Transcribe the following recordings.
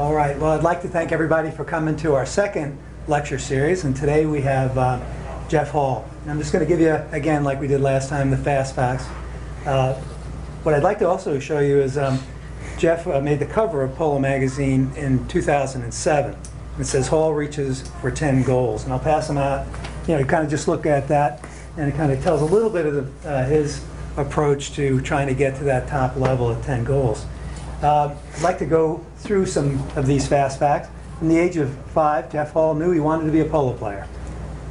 All right, well, I'd like to thank everybody for coming to our second lecture series, and today we have Jeff Hall. And I'm just going to give you, again, like we did last time, the fast facts. What I'd like to also show you is Jeff made the cover of Polo magazine in 2007. It says Hall reaches for 10 goals, and I'll pass them out. You know, you kind of just look at that, and it kind of tells a little bit of his approach to trying to get to that top level of 10 goals. I'd like to go through some of these fast facts. From the age of 5, Jeff Hall knew he wanted to be a polo player.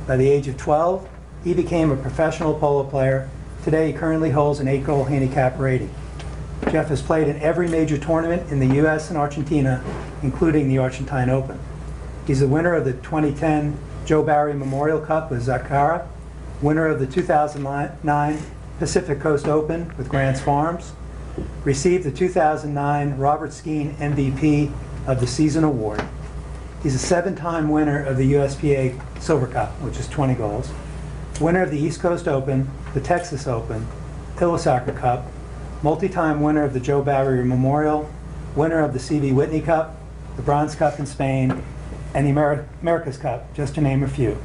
By the age of 12, he became a professional polo player. Today, he currently holds an 8-goal handicap rating. Jeff has played in every major tournament in the U.S. and Argentina, including the Argentine Open. He's the winner of the 2010 Joe Barry Memorial Cup with Zacara, winner of the 2009 Pacific Coast Open with Grants Farms, received the 2009 Robert Skeen MVP of the Season Award. He's a 7-time winner of the USPA Silver Cup, which is 20 goals, winner of the East Coast Open, the Texas Open, Iwasaka Cup, multi-time winner of the Joe Barry Memorial, winner of the C.B. Whitney Cup, the Bronze Cup in Spain, and the America's Cup, just to name a few.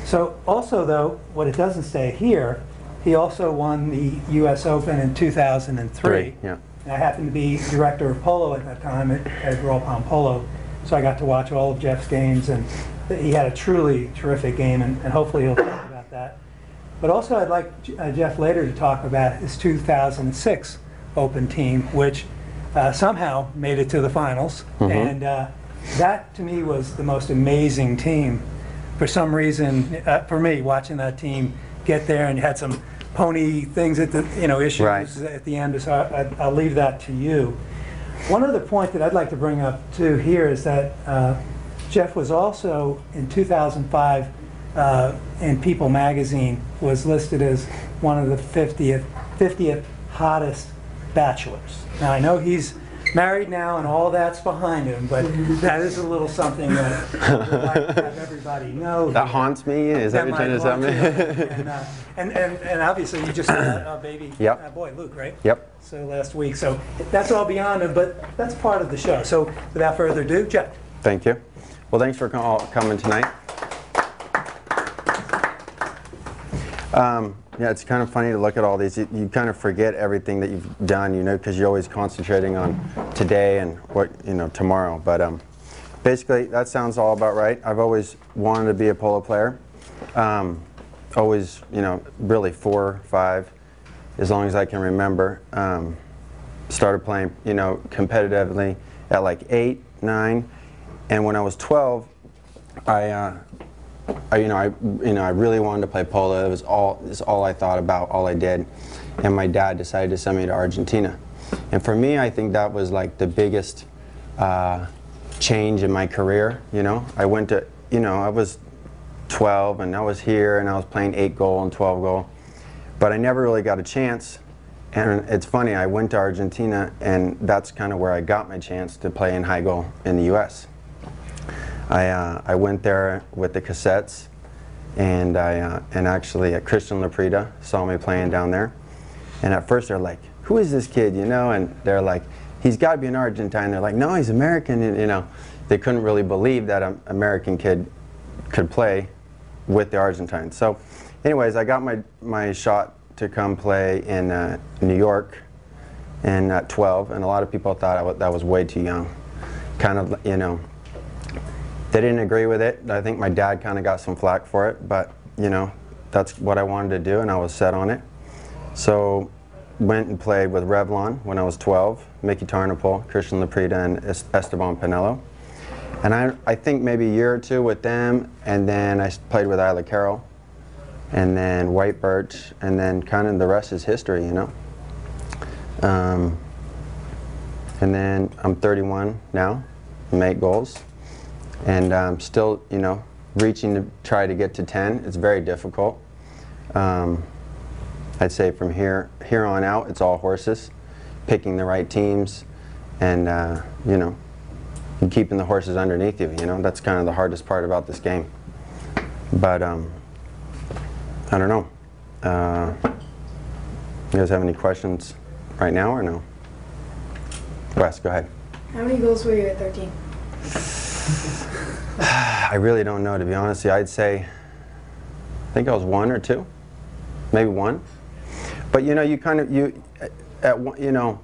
So also, though, what it doesn't say here, he also won the U.S. Open in 2003. Yeah. And I happened to be director of polo at that time at Royal Palm Polo, so I got to watch all of Jeff's games, and he had a truly terrific game, and hopefully he'll talk about that. But also I'd like Jeff later to talk about his 2006 Open team, which somehow made it to the finals. And that, to me, was the most amazing team. For some reason, for me, watching that team get there, and you had some pony things at the issues at the end. So I'll leave that to you. One other point that I'd like to bring up too here is that Jeff was also in 2005 in People magazine was listed as one of the 50th hottest bachelors. Now I know he's married now and all that's behind him, but that is a little something that I would like to have everybody know. That haunts me? Is that what you're trying to tell me? And obviously you just had a baby boy, Luke, right? Yep. So last week. So that's all beyond him, but that's part of the show. So without further ado, Jeff. Thank you. Well, thanks for coming tonight. Yeah, it's kind of funny to look at all these. You kind of forget everything that you've done, because you're always concentrating on today and what, tomorrow. But basically, that sounds all about right. I've always wanted to be a polo player. Always, really 4, 5, as long as I can remember. Started playing, competitively at like 8, 9, and when I was 12, I really wanted to play polo. It was all I thought about, all I did. And my dad decided to send me to Argentina. And for me, I think that was like the biggest change in my career. I went to, I was 12 and I was here and I was playing 8-goal and 12-goal. But I never really got a chance. And it's funny, I went to Argentina and that's kind of where I got my chance to play in high goal in the U.S. I went there with the cassettes, and actually Christian Laprida saw me playing down there, and at first they're like, "Who is this kid?" And they're like, "He's got to be an Argentine." They're like, "No, he's American." And they couldn't really believe that an American kid could play with the Argentines. So, anyways, I got my shot to come play in New York, and at 12, and a lot of people thought that was way too young, kind of, They didn't agree with it. I think my dad kind of got some flack for it, but that's what I wanted to do, and I was set on it. So went and played with Revlon when I was 12, Mickey Tarnopol, Christian Laprida, and Esteban Pinello. And I think maybe a year or two with them, and then I played with Isla Carroll, and then White Birch, and then kind of the rest is history, And then I'm 31 now, 8 goals. And I'm still, reaching to try to get to 10. It's very difficult. I'd say from here on out, it's all horses, picking the right teams, and and keeping the horses underneath you. That's kind of the hardest part about this game. But I don't know. You guys have any questions right now or no? Wes, go ahead. How many goals were you at 13? I really don't know, to be honest with you. I'd say, I think I was 1 or 2, maybe 1. But you know, you kind of, you know,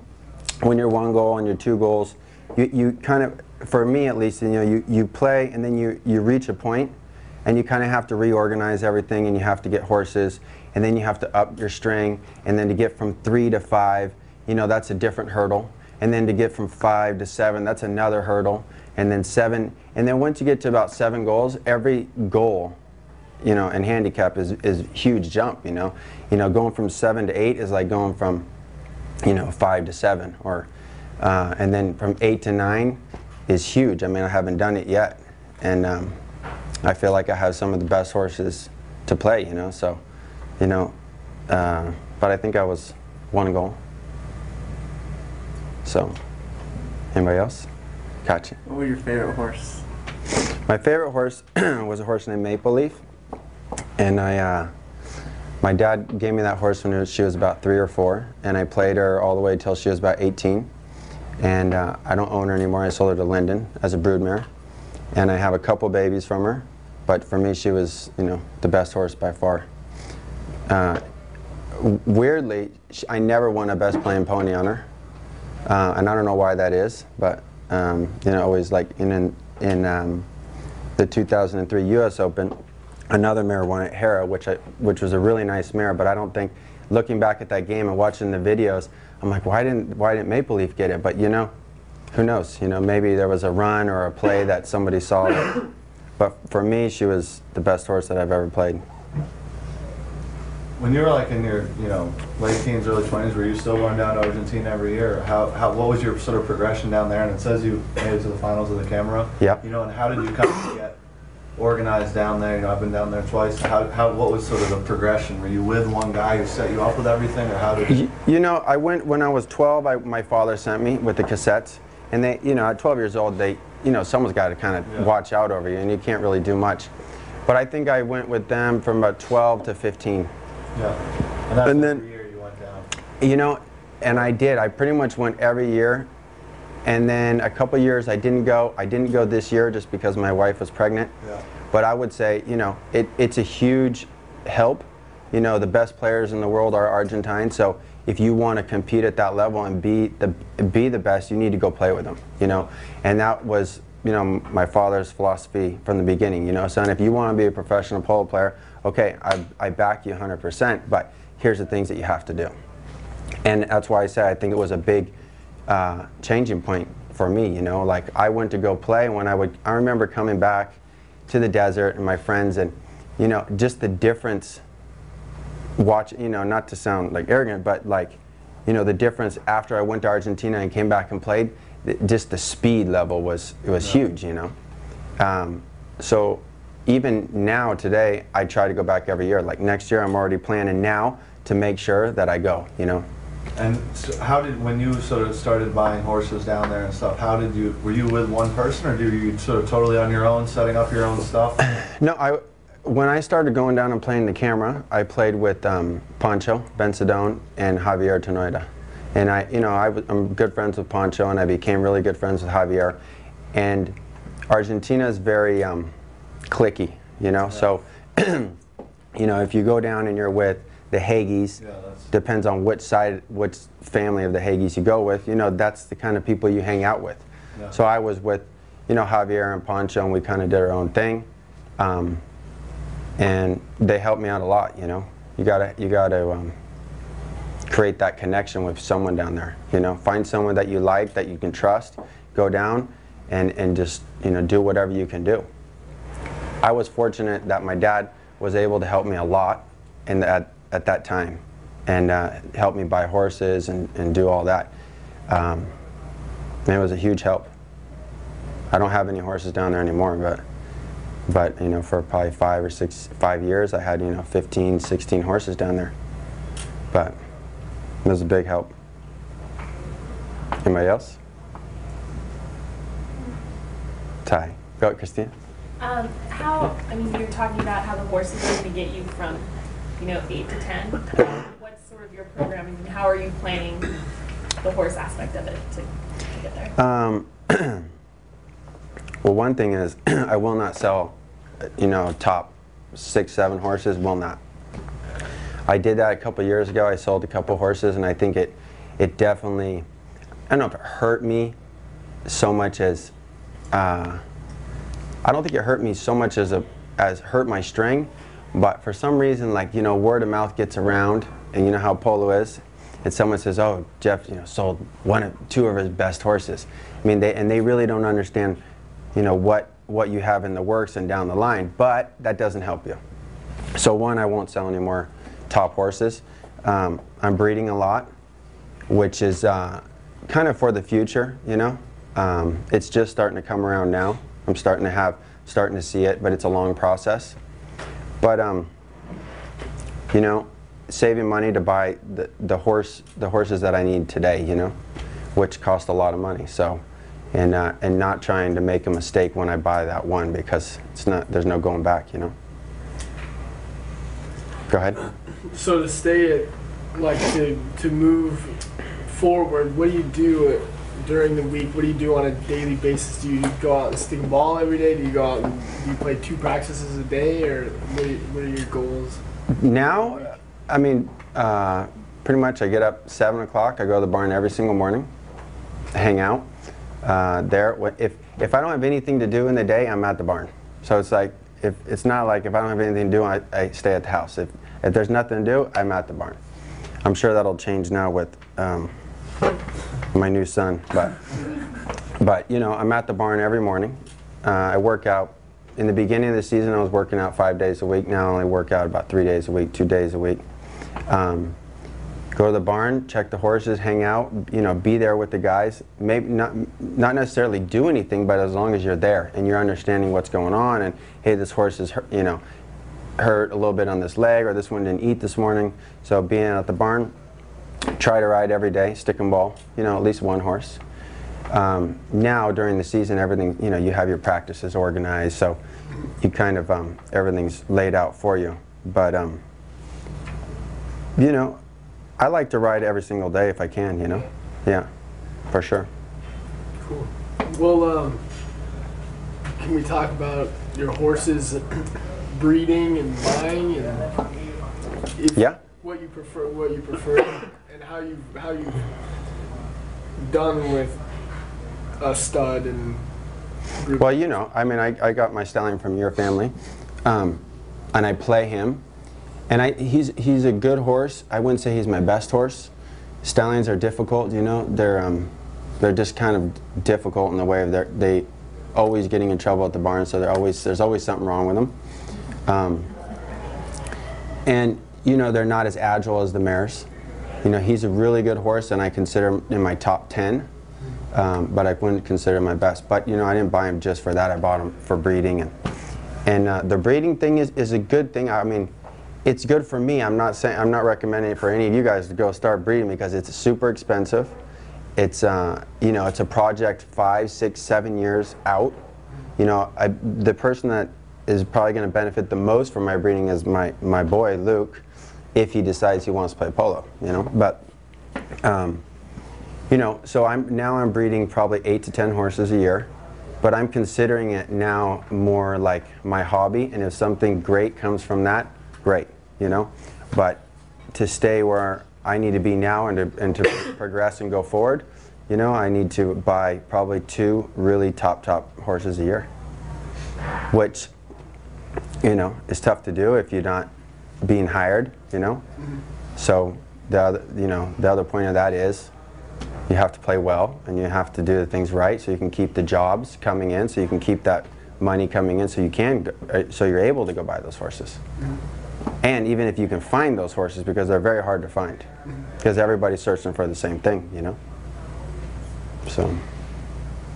when you're 1 goal and you're 2 goals, you kind of, for me at least, you know, you play and then you reach a point and you kind of have to reorganize everything, and you have to get horses, and then you have to up your string, and then to get from 3 to 5, you know, that's a different hurdle. And then to get from 5 to 7, that's another hurdle. And then 7, and then once you get to about 7 goals, every goal, you know, and handicap is a huge jump, you know. You know, going from 7 to 8 is like going from, you know, 5 to 7, or, and then from 8 to 9 is huge. I mean, I haven't done it yet, and I feel like I have some of the best horses to play, you know, so, you know, but I think I was 1 goal. So, anybody else? Gotcha. What was your favorite horse? My favorite horse was a horse named Maple Leaf, and my dad gave me that horse when she was about 3 or 4, and I played her all the way till she was about 18, and I don't own her anymore. I sold her to Lyndon as a broodmare, and I have a couple babies from her, but for me she was, you know, the best horse by far. Weirdly, I never won a best playing pony on her, and I don't know why that is, but you know, always like in the 2003 US Open, another mare won at Hera, which was a really nice mare, but I don't think, looking back at that game and watching the videos, I'm like, why didn't Maple Leaf get it? But you know, who knows? You know, maybe there was a run or a play that somebody saw. But for me, she was the best horse that I've ever played. When you were like in your, you know, late teens, early 20s, were you still going down to Argentina every year? What was your sort of progression down there? And it says you made it to the finals of the Camera. Yeah. You know, and how did you kind of get organized down there? You know, I've been down there twice. What was sort of the progression? Were you with one guy who set you up with everything, or how did you? You know, I went when I was 12. My father sent me with the cassettes, and they, you know, at 12 years old, they, you know, someone's got to kind of watch out over you, and you can't really do much. But I think I went with them from about 12 to 15. Yeah. And that's And then, every year you went down. You know, and I did. I pretty much went every year, and then a couple years I didn't go. I didn't go this year just because my wife was pregnant. Yeah. But I would say, you know, it's a huge help. You know, the best players in the world are Argentine, so if you want to compete at that level and be the best, you need to go play with them, you know. And that was, you know, my father's philosophy from the beginning, you know. Son, if you want to be a professional polo player, okay, I back you 100%, but here's the things that you have to do. And that's why I say I think it was a big changing point for me, you know. Like, I went to go play, and I remember coming back to the desert and my friends, and, you know, just the difference, you know, not to sound like arrogant, but like, you know, the difference after I went to Argentina and came back and played, just the speed level was huge, you know. So even now, today, I try to go back every year. Like next year, I'm already planning now to make sure that I go, you know. And so when you sort of started buying horses down there and stuff, were you with one person, or were you sort of totally on your own, setting up your own stuff? No, when I started going down and playing the Camera, I played with Pancho Bensadone and Javier Tenoida. And I'm good friends with Pancho, and I became really good friends with Javier. And Argentina is very cliquey, you know. Yeah. So, you know, if you go down and you're with the Hagies, depends on which family of the Hagies you go with, you know, that's the kind of people you hang out with. Yeah. So I was with, you know, Javier and Pancho, and we kind of did our own thing. And they helped me out a lot, you know. You gotta create that connection with someone down there, you know. Find someone that you like, that you can trust, go down and just, you know, do whatever you can do. I was fortunate that my dad was able to help me a lot at that time, and help me buy horses and do all that. And it was a huge help. I don't have any horses down there anymore, but you know, for probably 5 years, I had, you know, 15, 16 horses down there. But it was a big help. Anybody else? Ty. Go, Christina. I mean, you're talking about how the horses are going to get you from, you know, 8 to 10. What's sort of your programming, and how are you planning the horse aspect of it to get there? Well, one thing is, I will not sell, top 6, 7 horses, will not. I did that a couple years ago. I sold a couple horses, and I think it definitely, I don't know if it hurt me so much as, I don't think it hurt me so much as hurt my string, but for some reason, like, word of mouth gets around, and you know how polo is, and someone says, oh, Jeff, sold 2 of his best horses. I mean, they really don't understand, what you have in the works and down the line, but that doesn't help you. So one, I won't sell any more top horses. I'm breeding a lot, which is kind of for the future, It's just starting to come around now. I'm starting to see it, but it's a long process. But saving money to buy the horses that I need today, which cost a lot of money. So, and not trying to make a mistake when I buy that one, because there's no going back, Go ahead. So to stay to move forward, what do you do during the week? What do you do on a daily basis? Do you go out and stick a ball every day? Do you go out and do you play 2 practices a day, or what are your goals? Now, I mean, pretty much I get up 7 o'clock. I go to the barn every single morning, hang out there. If I don't have anything to do in the day, I'm at the barn. So it's like, it's not like if I don't have anything to do, I stay at the house. If there's nothing to do, I'm at the barn. I'm sure that'll change now with my new son, but I'm at the barn every morning. I work out. In the beginning of the season, I was working out 5 days a week. Now I only work out about 3 days a week, 2 days a week. Go to the barn, check the horses, hang out, be there with the guys. Maybe not necessarily do anything, but as long as you're there and you're understanding what's going on, and hey, this horse is hurt a little bit on this leg, or this one didn't eat this morning. So being at the barn, try to ride every day, stick and ball, at least one horse. Now during the season, everything, you have your practices organized, so you kind of, everything's laid out for you. But, I like to ride every single day if I can, Yeah, for sure. Cool. Well, can we talk about your horses breeding and buying, and yeah, what you prefer, and how you've done with a stud and group? Well, I mean, I got my stallion from your family, and I play him, and he's a good horse. I wouldn't say he's my best horse. Stallions are difficult, they're just kind of difficult in the way of they always getting in trouble at the barn, so there's always something wrong with them. And they're not as agile as the mares. He's a really good horse, and I consider him in my top 10. But I wouldn't consider him my best. But I didn't buy him just for that. I bought him for breeding, and the breeding thing is a good thing. I mean, it's good for me. I'm not recommending it for any of you guys to go start breeding, because it's super expensive. It's it's a project 5, 6, 7 years out. The person that is probably going to benefit the most from my breeding is my boy Luke, if he decides he wants to play polo. But. So I'm breeding probably 8 to 10 horses a year, but I'm considering it now more like my hobby, and if something great comes from that, great, But to stay where I need to be now and to progress and go forward, I need to buy probably 2 really top horses a year, which, is tough to do if you're not being hired, So the other point of that is, you have to play well, and you have to do the things right, so you can keep the jobs coming in, so you can keep that money coming in, so you're able to go buy those horses. And even if you can find those horses, because they're very hard to find, because everybody's searching for the same thing, So.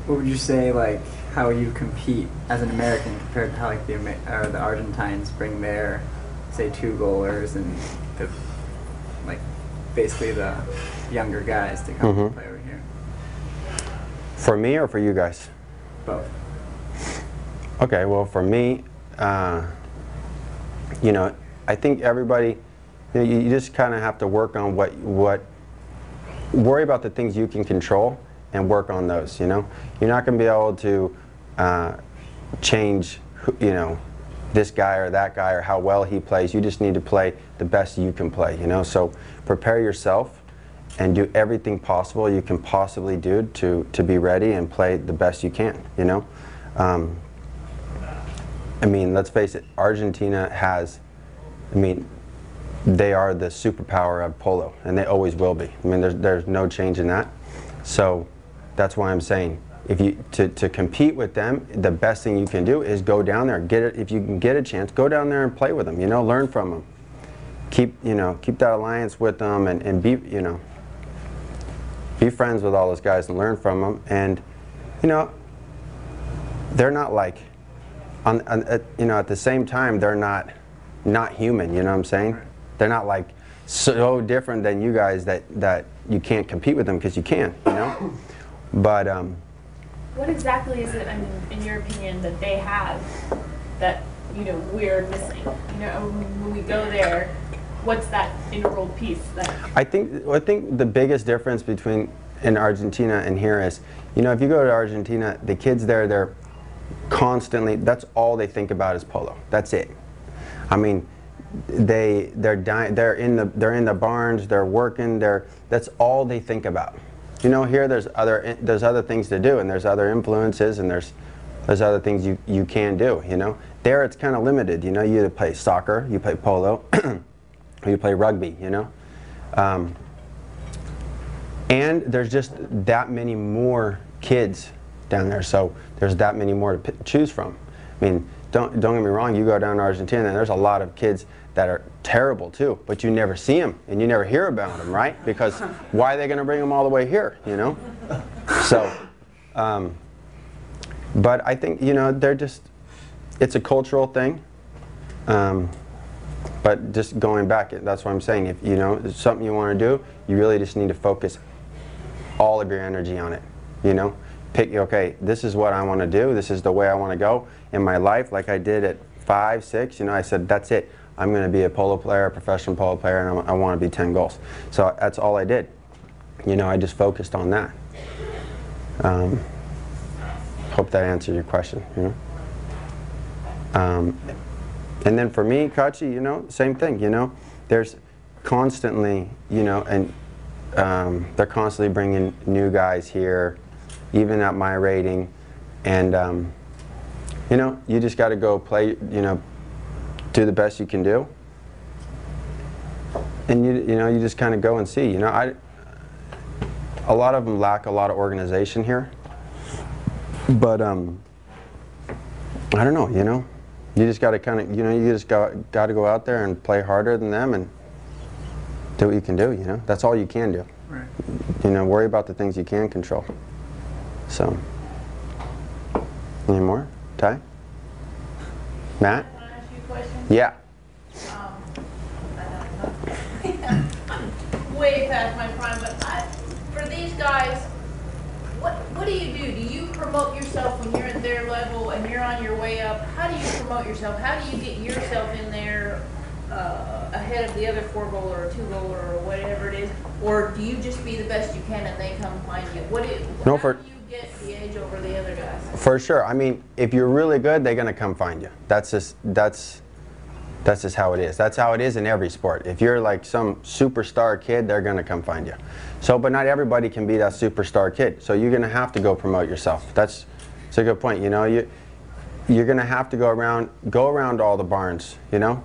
What would you say, how you compete as an American compared to how the Argentines bring their, say, 2 goalers and basically the younger guys to come and play over here? For me or for you guys? Both. Okay, well, for me, I think everybody, you just kind of have to work on worry about the things you can control, and work on those, you know. You're not going to be able to change, you know, this guy or that guy or how well he plays. You just need to play the best you can play, you know. So prepare yourself and do everything possible you can possibly do to be ready and play the best you can, you know. I mean, let's face it, Argentina has, I mean, they are the superpower of polo, and they always will be. I mean, there's no change in that. So that's why I'm saying, if you to compete with them, the best thing you can do is go down there, get it. If you can get a chance, go down there and play with them. You know, learn from them. Keep that alliance with them, and be, you know, be friends with all those guys and learn from them. And you know, they're not like, you know, at the same time, they're not human. You know what I'm saying? They're not like so different than you guys that you can't compete with them, because you can, you know. But what exactly is it, I mean, in your opinion, that they have that, you know, we're missing? You know, when we go there, what's that integral piece that? I think the biggest difference between in Argentina and here is, you know, if you go to Argentina, the kids there, they're constantly, that's all they think about is polo. That's it. I mean, they're in the barns, they're working, that's all they think about. You know, here there's other things to do, and there's other influences, and there's other things you can do, you know. There it's kind of limited, you know. You either play soccer, you play polo, or you play rugby, you know. And there's just that many more kids down there, so there's that many more to choose from. I mean, don't get me wrong, you go down to Argentina and there's a lot of kids that are terrible too, but you never see them and you never hear about them, right? Because why are they going to bring them all the way here, you know? So, but I think, you know, it's a cultural thing. But just going back, that's what I'm saying. If, you know, it's something you want to do, you really just need to focus all of your energy on it, you know? Pick, okay, this is what I want to do, this is the way I want to go in my life, like I did at 5, 6, you know. I said, that's it. I'm going to be a polo player, a professional polo player, and I want to be 10 goals. So that's all I did. You know, I just focused on that. Hope that answered your question, you know. And then for me, Kachi, you know, same thing, you know. There's constantly, you know, and they're constantly bringing new guys here, even at my rating. And, you know, you just got to go play, you know, do the best you can do. And, you know, you just kind of go and see, you know. A lot of them lack a lot of organization here. But, I don't know, you know. You just got to kind of, you know, you just got to go out there and play harder than them and do what you can do, you know. That's all you can do. Right. You know, worry about the things you can control. So, any more? Ty? Matt? Can I ask you a question? Yeah. I'm way past my prime, but for these guys, what do you do? Do you promote yourself when you're at their level and you're on your way up? How do you promote yourself? How do you get yourself in there ahead of the other 4-goaler or 2-goaler or whatever it is? Or do you just be the best you can and they come find you? How do you get the edge over the other guys? For sure. I mean, if you're really good, they're going to come find you. That's just how it is. That's how it is in every sport. If you're like some superstar kid, they're going to come find you. So, but not everybody can be that superstar kid. So you're going to have to go promote yourself. That's a good point. You know, you're going to have to go around all the barns, you know,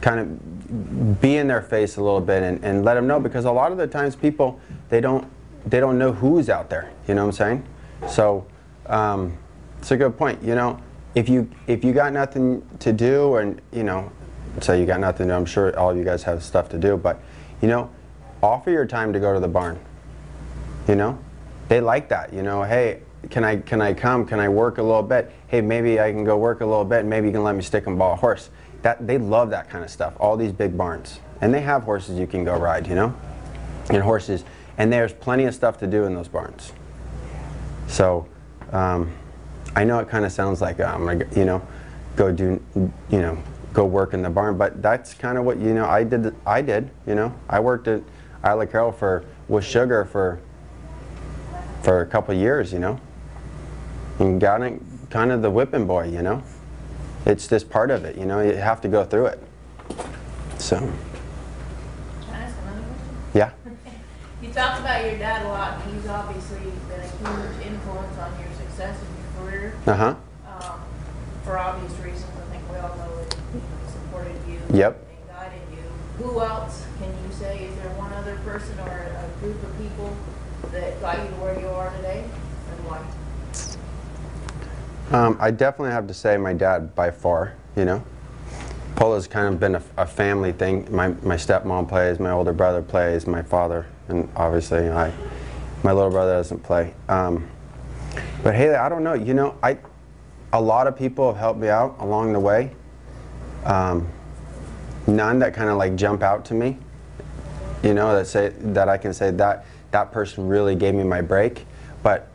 kind of be in their face a little bit and let them know, because a lot of the times people, they don't know who's out there. You know what I'm saying? So it's a good point. You know, if you got nothing to do, and you know, say you got nothing to do, I'm sure all of you guys have stuff to do, but you know, offer your time to go to the barn. You know, they like that. You know, hey, can I come? Can I work a little bit? Hey, maybe I can go work a little bit. Maybe you can let me stick and ball a horse. They love that kind of stuff. All these big barns, and they have horses you can go ride. You know, and horses, and there's plenty of stuff to do in those barns. So, I know it kind of sounds like I'm gonna, you know, go work in the barn, but that's kind of what, you know, I did, you know. I worked at Isla Carroll with Sugar for for a couple years, you know. And got it, kind of the whipping boy, you know. It's just part of it, you know. You have to go through it. So. Can I ask another question? Yeah. You talk about your dad a lot, and he's obviously been a huge influence on your success in your career. Uh-huh. For obvious reasons, I think we all know that he supported you Yep. and guided you. Who else can you say? Is there one other person or a group of people that got you to where you are today, and why? I definitely have to say my dad by far, you know. Polo's kind of been a family thing. My stepmom plays, my older brother plays, my father, and obviously my little brother doesn't play. But Haley, I don't know, you know, a lot of people have helped me out along the way. None that kind of like jump out to me, you know, that I can say that person really gave me my break. But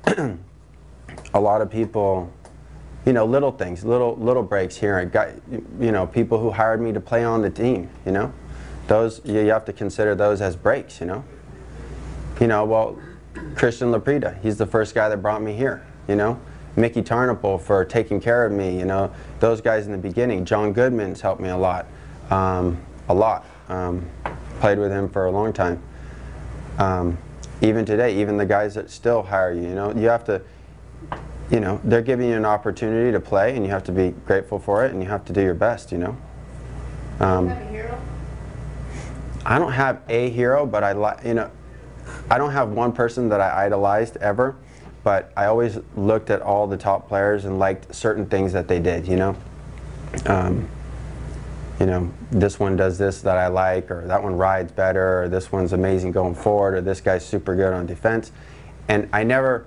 a lot of people, you know, little things, little breaks here. I got, you know, people who hired me to play on the team, you know. Those, you have to consider those as breaks, you know. You know, well, Christian Laprida, he's the first guy that brought me here, you know. Mickey Tarnapel for taking care of me, you know. Those guys in the beginning. John Goodman's helped me a lot. Played with him for a long time. Even today, even the guys that still hire you, you know, you have to, you know, they're giving you an opportunity to play, and you have to be grateful for it, and you have to do your best, you know. Do you have a hero? I don't have a hero, but you know, I don't have one person that I idolized ever, but I always looked at all the top players and liked certain things that they did, you know. You know, this one does this that I like, or that one rides better, or this one's amazing going forward, or this guy's super good on defense. And I never,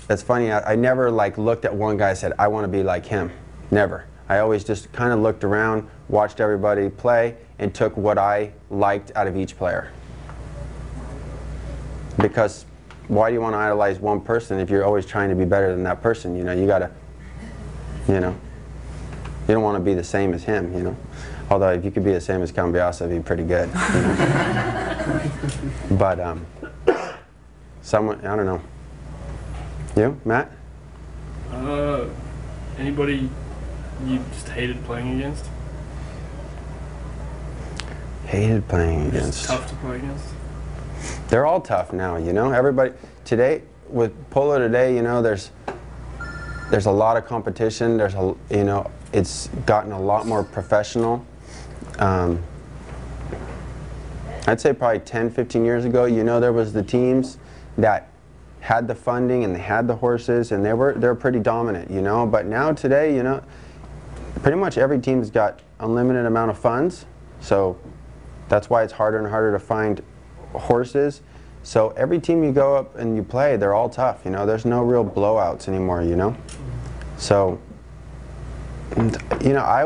that's funny, I never like looked at one guy and said, I want to be like him. Never. I always just kind of looked around, watched everybody play, and took what I liked out of each player. Because why do you want to idolize one person if you're always trying to be better than that person? You know, you gotta, you know, you don't want to be the same as him, you know. Although if you could be the same as Cambiasso, it'd be pretty good. You know? But someone, I don't know. You, Matt? Anybody you just hated playing against? Hated playing Just against. tough to play against? They're all tough now, you know. Everybody today with polo today, you know, there's a lot of competition. There's a, you know, it's gotten a lot more professional. I'd say probably 10, 15 years ago, you know, there was the teams that had the funding and they had the horses and they were pretty dominant, you know. But now today, you know, pretty much every team's got unlimited amount of funds, so that's why it's harder and harder to find horses. So every team you go up and you play, they're all tough, you know. There's no real blowouts anymore, you know. So, you know, I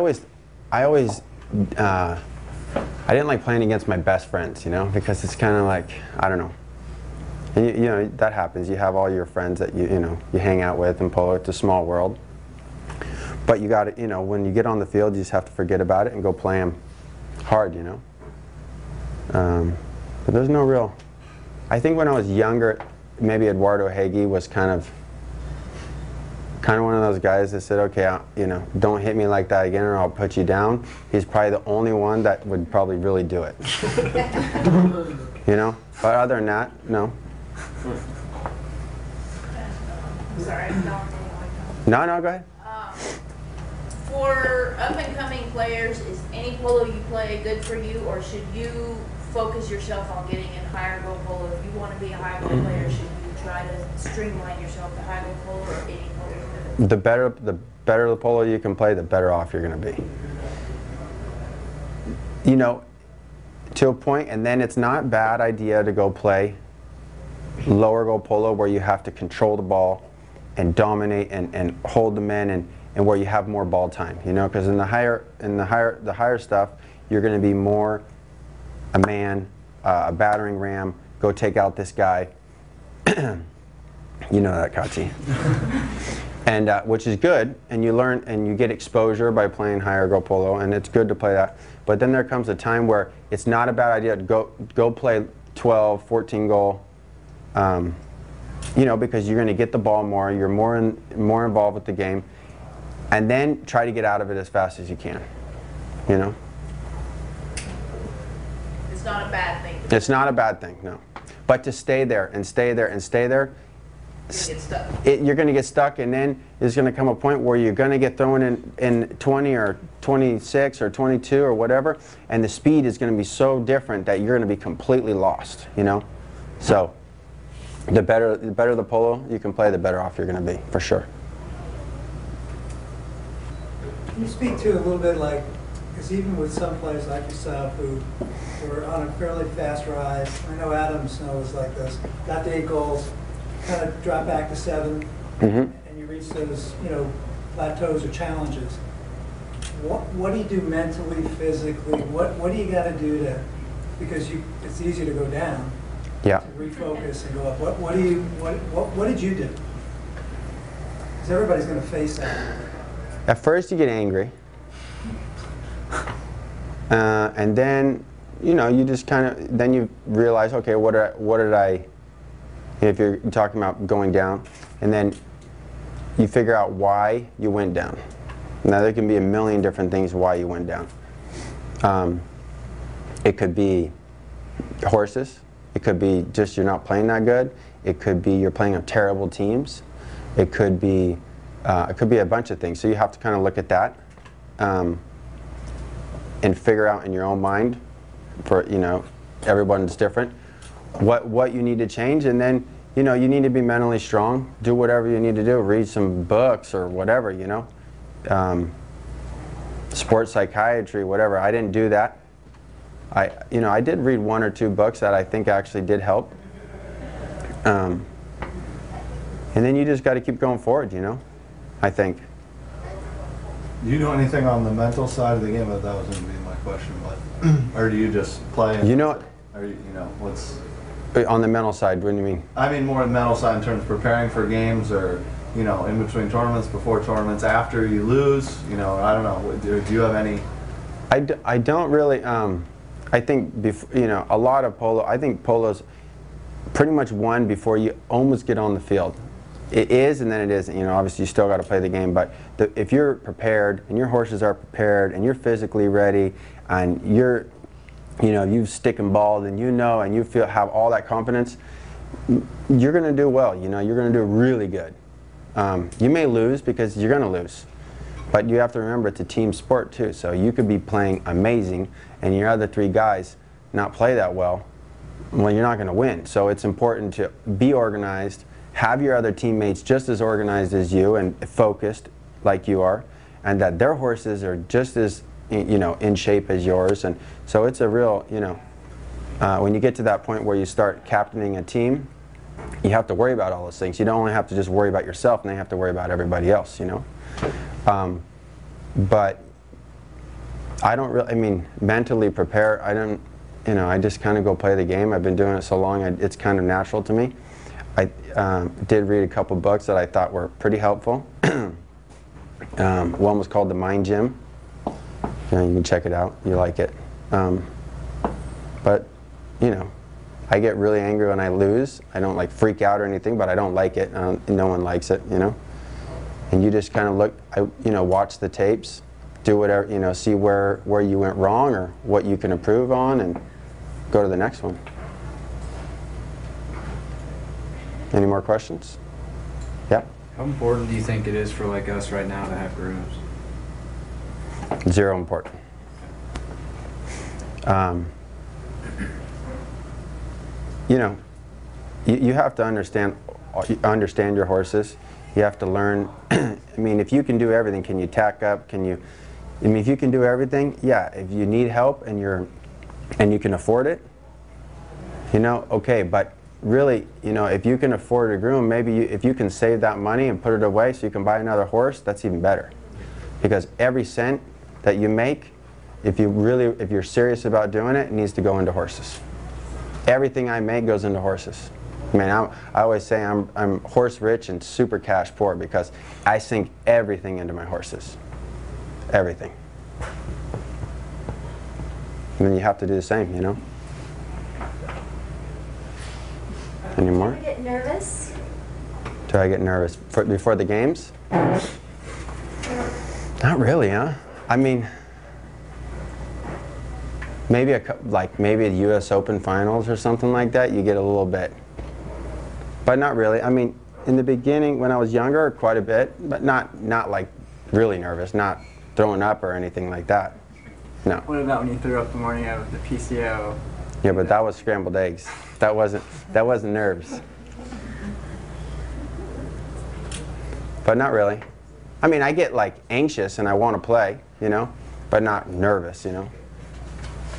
didn't like playing against my best friends, you know, because it's kind of like, I don't know. And you know, that happens. You have all your friends that you know, you hang out with in polo. It's a small world. But you got to, you know, when you get on the field, you just have to forget about it and go play them hard, you know. But there's no real, I think when I was younger, maybe Eduardo Hagi was kind of one of those guys that said, okay, you know, don't hit me like that again or I'll put you down. He's probably the only one that would probably really do it. You know? But other than that, no. Sorry, I'm not No, go ahead. For up-and-coming players, is any polo you play good for you, or should you focus yourself on getting in higher goal polo? If you want to be a high goal player, should you try to streamline yourself to high goal polo, or any polo is good? The better the polo you can play, the better off you're going to be. You know, to a point, and then it's not a bad idea to go play lower goal polo where you have to control the ball and dominate and hold the men and where you have more ball time, you know, because in the higher stuff, you're going to be more a man, a battering ram, go take out this guy. You know that, Katsi. And which is good, and you learn and you get exposure by playing higher goal polo, and it's good to play that. But then there comes a time where it's not a bad idea to go play 12, 14 goal you know, because you're going to get the ball more, you're more involved with the game, and then try to get out of it as fast as you can, you know. It's not a bad thing. It's not a bad thing, no. But to stay there and stay there and stay there, You get stuck. you're going to get stuck, and then there's going to come a point where you're going to get thrown in 20 or 26 or 22 or whatever, and the speed is going to be so different that you're going to be completely lost, you know. So the better the polo you can play, the better off you're going to be, for sure. Can you speak to a little bit, like, because even with some players like yourself who were on a fairly fast rise, I know Adam Snow was like this, got to 8 goals, kind of drop back to 7, and you reach those, you know, plateaus or challenges. What do you do mentally, physically? What do you got to do to, because it's easy to go down, Yeah. to refocus and go up. What did you do? Because everybody's going to face that. At first you get angry, and then, you know, you just kind of, then you realize, okay, what did I, if you're talking about going down, and then you figure out why you went down. Now there can be a million different things why you went down. It could be horses, it could be just you're not playing that good, it could be you're playing on terrible teams, it could be a bunch of things. So you have to kind of look at that and figure out in your own mind, for, you know, everyone's different, what you need to change, and then, you know, you need to be mentally strong. Do whatever you need to do. Read some books or whatever, you know. Sports psychiatry, whatever. I didn't do that. I did read 1 or 2 books that I think actually did help. And then you just got to keep going forward, you know, I think. Do you know anything on the mental side of the game? That was going to be my question, but or do you just play? You know, or you know, what's on the mental side, what do you mean? I mean more the mental side in terms of preparing for games, or, you know, in between tournaments, before tournaments, after you lose. You know, I don't know. Do you have any? I don't really. I think you know, a lot of polo. I think polo's pretty much won before you almost get on the field. It is, and then it isn't. You know, obviously you still got to play the game, but if you're prepared and your horses are prepared and you're physically ready and you're, you know, you stick and ball, and you know, and you have all that confidence, you're going to do well. You know, you're going to do really good. You may lose because you're going to lose, but you have to remember it's a team sport too. So you could be playing amazing and your other 3 guys not play that well. Well, you're not going to win. So it's important to be organized, have your other teammates just as organized as you and focused like you are, and that their horses are just as, you know, in shape as yours. And so it's a real, you know, when you get to that point where you start captaining a team, you have to worry about all those things. You don't only have to just worry about yourself, and then you have to worry about everybody else, you know. But I don't really, I mean, mentally prepare, I don't, you know, I just kind of go play the game. I've been doing it so long, it's kind of natural to me. I did read a couple books that I thought were pretty helpful. One was called The Mind Gym. You know, you can check it out. You like it. But, you know, I get really angry when I lose. I don't like freak out or anything, but I don't like it. No one likes it, you know. And you just kind of look, you know, watch the tapes, do whatever, you know, see where you went wrong or what you can improve on, and go to the next one. Any more questions? Yeah? How important do you think it is for like us right now to have grooms? 0 important. You know, you have to understand your horses. You have to learn. I mean, if you can do everything, can you tack up? Can you? I mean, if you can do everything, yeah. If you need help and you can afford it, you know, okay. But really, you know, if you can afford a groom, maybe if you can save that money and put it away so you can buy another horse, that's even better. Because every cent that you make, if you're serious about doing it, it needs to go into horses. Everything I make goes into horses. I mean, I always say I'm horse rich and super cash poor because I sink everything into my horses. Everything. And then you have to do the same, you know? Any more? Do you ever get nervous Do I get nervous before the games? Not really, huh? I mean, maybe maybe the U.S. Open Finals or something like that. You get a little bit, but not really. I mean, in the beginning when I was younger, quite a bit, but not like really nervous, not throwing up or anything like that. No. What about when you threw up the morning of the PCO? Yeah, but that was scrambled eggs. That wasn't nerves. But not really. I mean, I get like anxious and I want to play, you know, but not nervous, you know.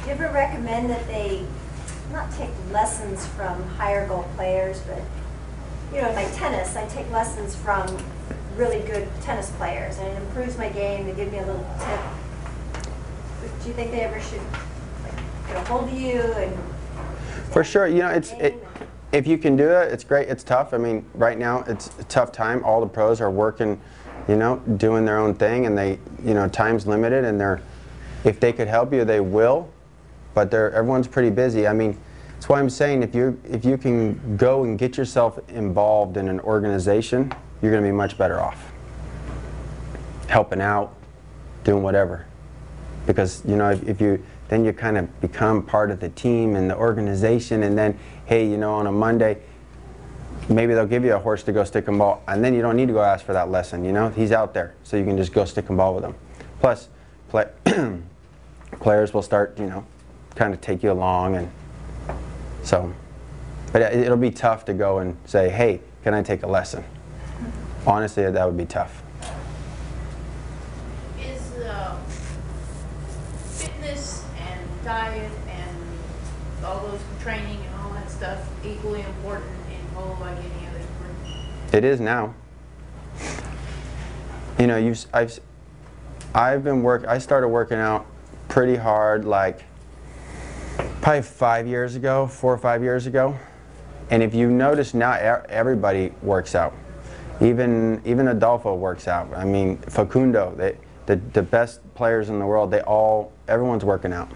Do you ever recommend that they not take lessons from higher goal players, but, you know, like tennis, I take lessons from really good tennis players, and it improves my game. They give me a little tip. But do you think they ever should get a hold of you and? For sure, you know, if you can do it, it's great. It's tough. I mean, right now it's a tough time. All the pros are working, you know, doing their own thing, and they, you know, time's limited, and if they could help you, they will. But everyone's pretty busy. I mean, that's why I'm saying if you can go and get yourself involved in an organization, you're going to be much better off. Helping out, doing whatever, because you know then you kind of become part of the team and the organization, and then hey, you know, on a Monday, maybe they'll give you a horse to go stick and ball, and then you don't need to go ask for that lesson. You know, he's out there, so you can just go stick and ball with him. Plus, players will start, you know, kind of take you along, and so. But it'll be tough to go and say, hey, can I take a lesson? Honestly, that would be tough. Is fitness and diet and all those training and all that stuff equally important in polo like any other sport? It is now. You know, I started working out pretty hard like probably 5 years ago, 4 or 5 years ago. And if you notice now, everybody works out. Even Adolfo works out. I mean, Facundo, the best players in the world, everyone's working out.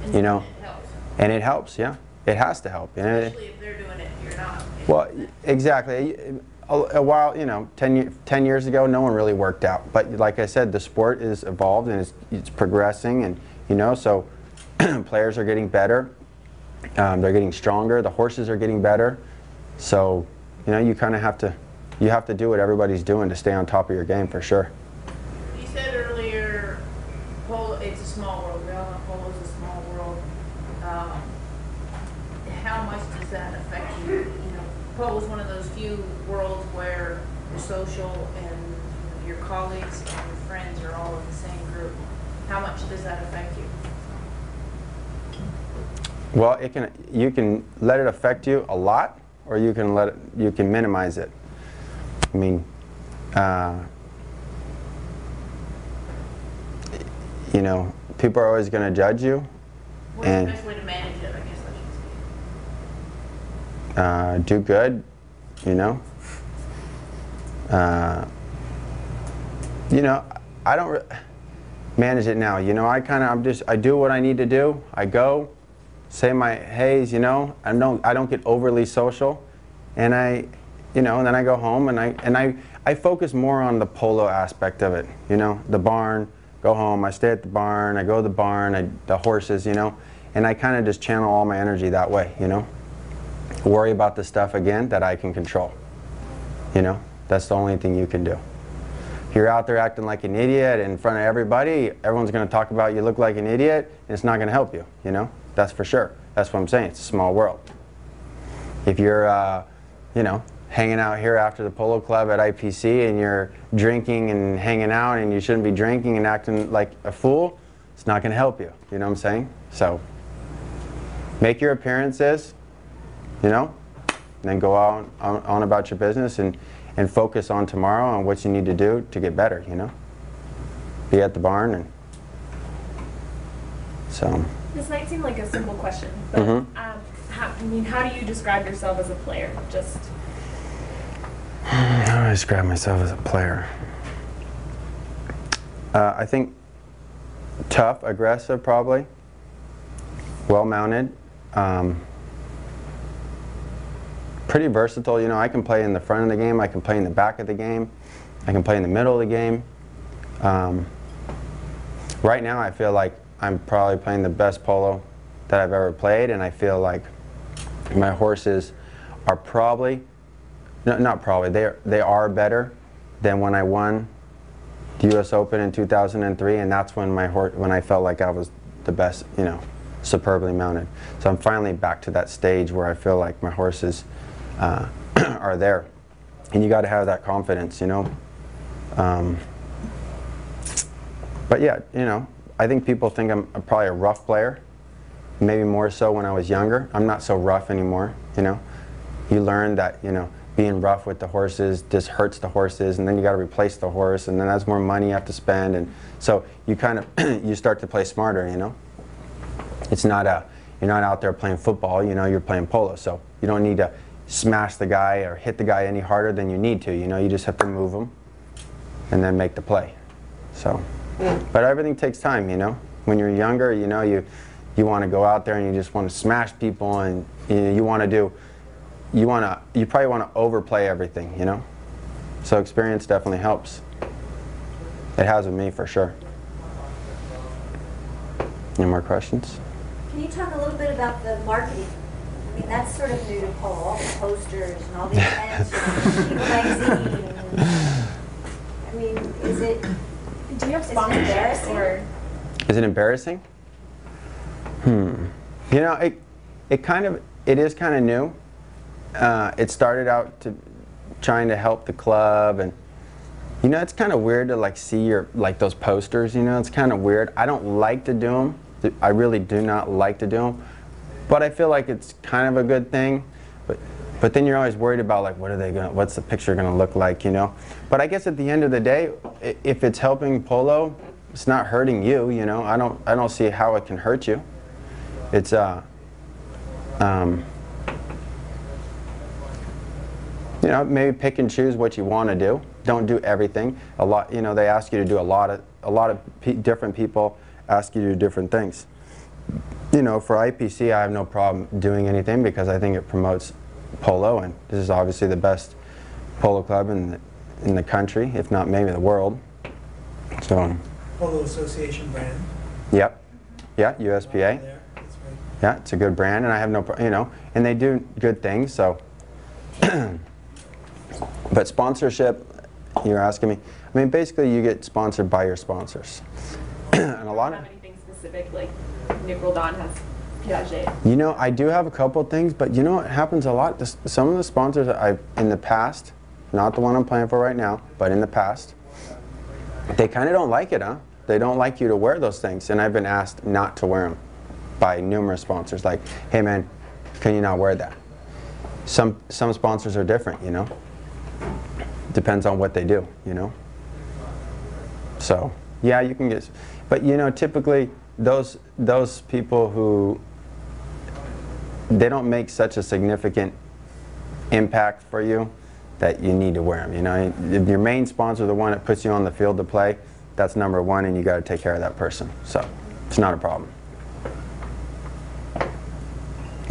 And you know, it helps. And it helps, yeah. It has to help. Especially if they're doing it, you're not. Well, exactly. A while, you know, 10 years ago, no one really worked out. But like I said, the sport is evolved and it's progressing, and you know, so players are getting better. They're getting stronger. The horses are getting better. So, you know, you kind of have to do what everybody's doing to stay on top of your game, for sure. You said earlier, polo, it's a small world. We all know polo is a small world. How much does that affect you? You know, polo is one of those few worlds where you're social and your colleagues and your friends are all in the same group. How much does that affect you? Well, you can let it affect you a lot, or you can minimize it. I mean, you know, people are always going to judge you. What's the best way to manage it, I guess I should say? Do good, you know. You know, I don't manage it now. You know, I do what I need to do. I go, say my hays, you know. I don't get overly social, and you know, and then I go home and I focus more on the polo aspect of it. You know, the barn, go home, I stay at the barn, I go to the barn, the horses, you know, and I kind of just channel all my energy that way, you know. Worry about the stuff again that I can control. You know, that's the only thing you can do. If you're out there acting like an idiot in front of everybody, everyone's going to talk about you look like an idiot, and it's not going to help you, you know. That's for sure. That's what I'm saying. It's a small world. If you're, you know, hanging out here after the polo club at IPC and you're drinking and hanging out and you shouldn't be drinking and acting like a fool, it's not going to help you. You know what I'm saying? So make your appearances, you know, and then go on about your business and focus on tomorrow on what you need to do to get better, you know. Be at the barn, and so. This might seem like a simple question, but how do you describe yourself as a player? Just. How do I describe myself as a player? I think tough, aggressive, probably. Well-mounted. pretty versatile. You know, I can play in the front of the game, I can play in the back of the game, I can play in the middle of the game. Right now I feel like I'm probably playing the best polo that I've ever played, and I feel like my horses are probably, no, not probably, they are better than when I won the US Open in 2003, and that's when when I felt like I was the best, you know, superbly mounted. So I'm finally back to that stage where I feel like my horses are there, and you got to have that confidence, you know. But yeah, you know, I think people think I'm probably a rough player, maybe more so when I was younger. I'm not so rough anymore, you know. You learn that, you know, being rough with the horses just hurts the horses, and then you got to replace the horse, and then that's more money you have to spend, and so you kind of you start to play smarter, you know. It's not you're not out there playing football, you know, you're playing polo, so you don't need to smash the guy or hit the guy any harder than you need to, you know. You just have to move him and then make the play. So, but everything takes time, you know. When you're younger, you know, you want to go out there and you just want to smash people, and you want to do. You probably want to overplay everything, you know? So experience definitely helps. It has with me for sure. Any more questions? Can you talk a little bit about the marketing? I mean, that's sort of new to polo, all the posters and all the events, and magazine. I mean, is it sponsorships or? Is it embarrassing? You know, it is kind of new. It started out to trying to help the club, and you know, it's kind of weird to like see your those posters, you know. It's kind of weird. I don't like to do them. I really do not like to do them, but I feel like it's kind of a good thing. But then you're always worried about like what's the picture gonna look like, you know. But I guess at the end of the day, if it's helping polo, it's not hurting you, you know. I don't see how it can hurt you. It's you know, maybe pick and choose what you want to do. Don't do everything. A lot, you know, they ask you to do a lot of different people ask you to do different things. You know, for IPC, I have no problem doing anything because I think it promotes polo, and this is obviously the best polo club in the country, if not maybe the world. So. Polo Association brand. Yep. Yeah, USPA. There. That's right. Yeah, it's a good brand, and I have no, you know, and they do good things. So. But sponsorship, you're asking me. I mean, basically, you get sponsored by your sponsors, and a lot of. Have anything specific like Nick Roldan has Piaget? You know, I do have a couple things, but you know what happens a lot? Some of the sponsors I've in the past, not the one I'm playing for right now, but in the past, they kind of don't like it, huh? They don't like you to wear those things, and I've been asked not to wear them by numerous sponsors. Like, hey man, can you not wear that? Some sponsors are different, you know. Depends on what they do, you know. So yeah, you can get, but you know, typically those people who they don't make such a significant impact for you that you need to wear them. You know, if your main sponsor, the one that puts you on the field to play, that's number one, and you got to take care of that person. So it's not a problem.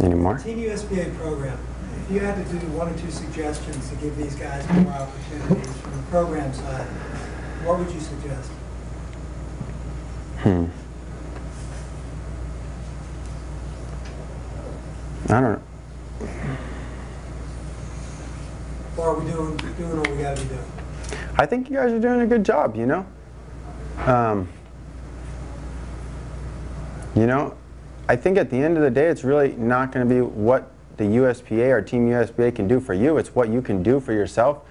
Any more? Team USPA program. If you had to do one or two suggestions to give these guys more opportunities from the program side, what would you suggest? I don't know. Or are we doing what we got to be doing? I think you guys are doing a good job, you know. You know, I think at the end of the day, it's really not going to be what the USPA or Team USPA can do for you. It's what you can do for yourself,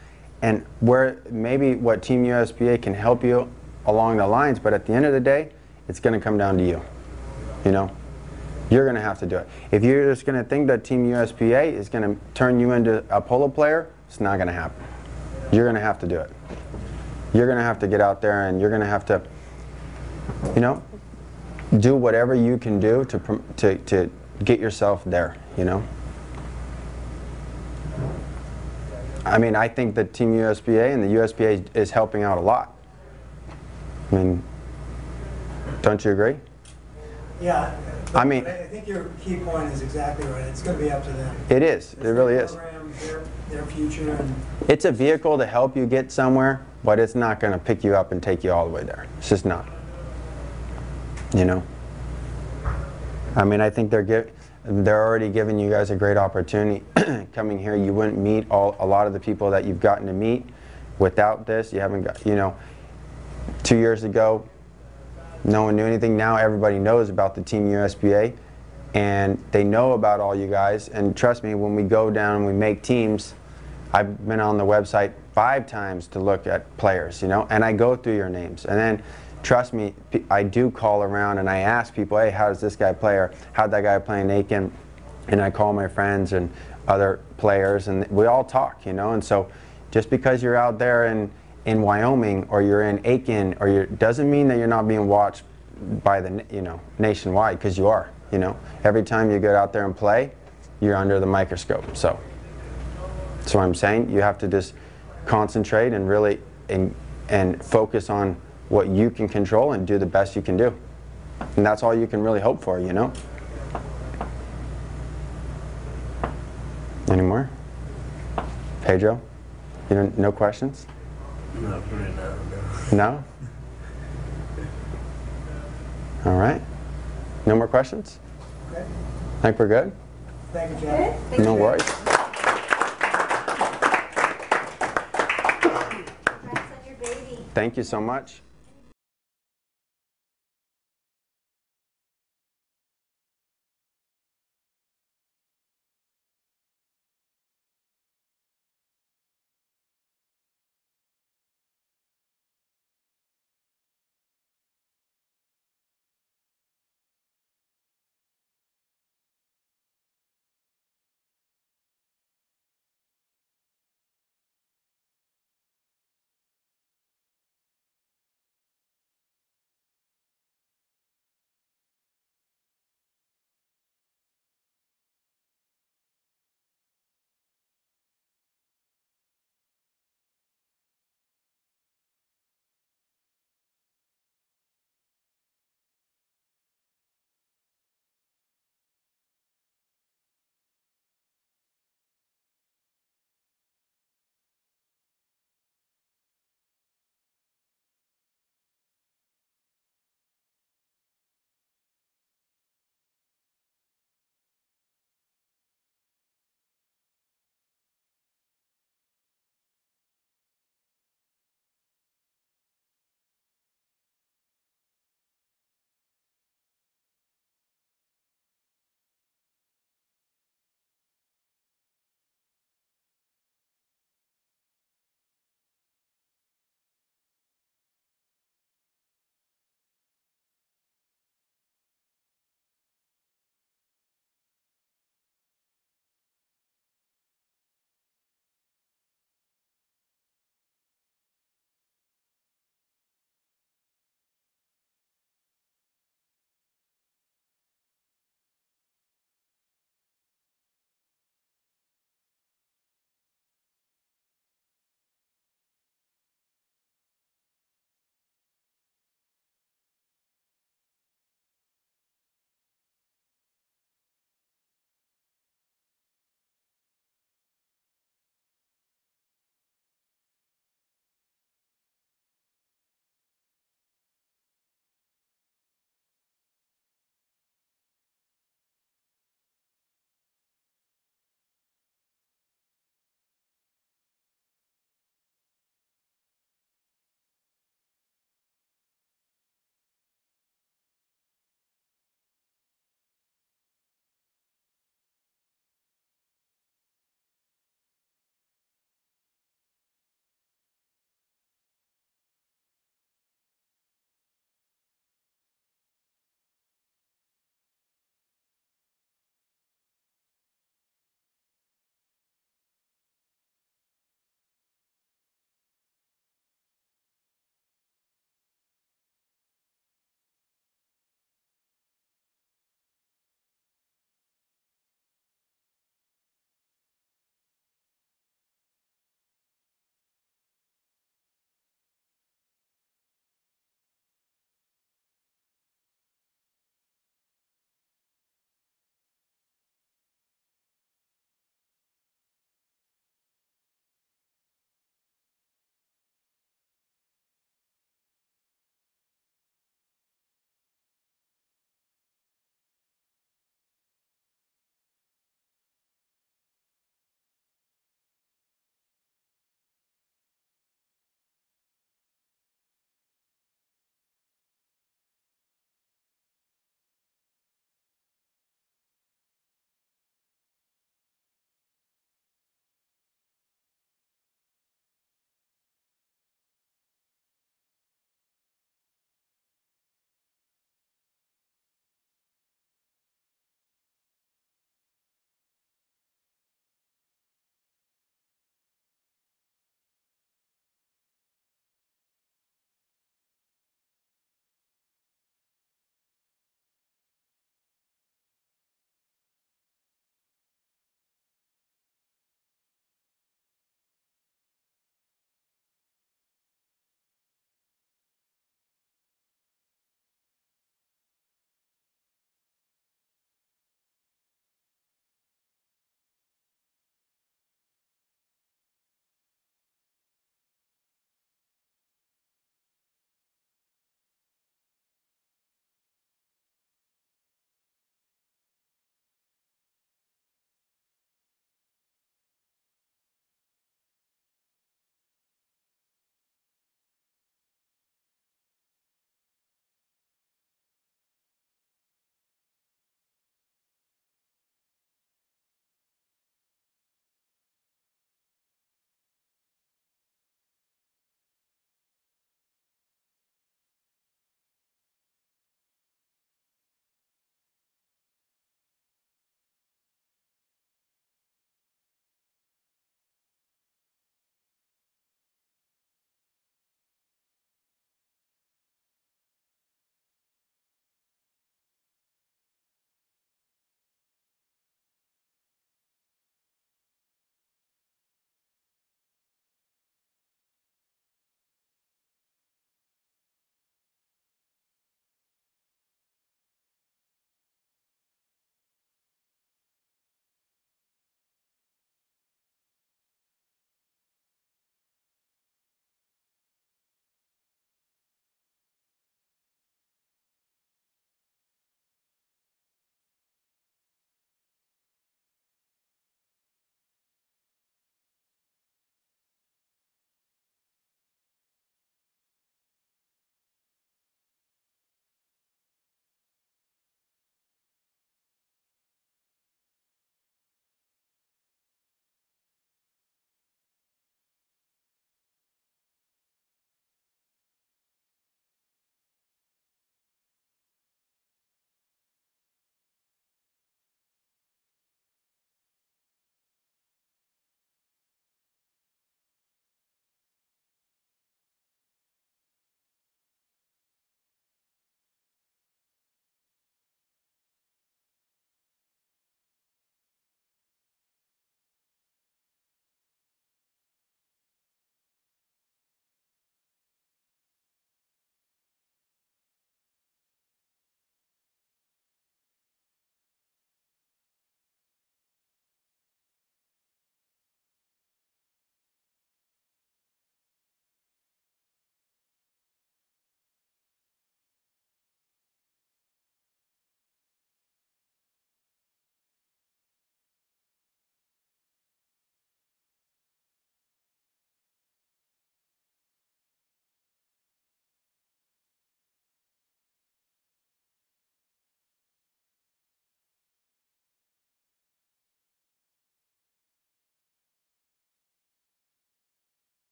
and where maybe what Team USPA can help you along the lines. But at the end of the day, it's going to come down to you. You know, you're going to have to do it. If you're just going to think that Team USPA is going to turn you into a polo player, it's not going to happen. You're going to have to do it. You're going to have to get out there, and you're going to have to, you know, do whatever you can do to get yourself there, you know. I mean, I think that Team USPA and the USPA is helping out a lot. I mean, don't you agree? Yeah. I mean, I think your key point is exactly right. It's going to be up to them. It is. It really is. Program their future. And It's a vehicle to help you get somewhere, but it's not going to pick you up and take you all the way there. It's just not. You know? I mean, I think they're already giving you guys a great opportunity coming here. You wouldn't meet a lot of the people that you've gotten to meet without this. You haven't got, you know, 2 years ago, no one knew anything. Now everybody knows about the Team USPA, and they know about all you guys. And trust me, when we go down and we make teams, I've been on the website 5 times to look at players, you know, and I go through your names. And then, trust me, I do call around and I ask people, hey, how does this guy play, or how'd that guy play in Aiken? And I call my friends and other players, and we all talk, you know. And so just because you're out there in Wyoming, or you're in Aiken, or doesn't mean that you're not being watched by the, you know, nationwide, because you are, you know. Every time you get out there and play, you're under the microscope. So that's what I'm saying. You have to just concentrate and really and focus on what you can control and do the best you can do. And that's all you can really hope for, you know? Any more? Pedro? You don't, no questions? Not right now, No? All right. No more questions? okay. Think we're good? Thank you, Jeff. Thank No you. worries. Congrats on your baby. Thank you so much.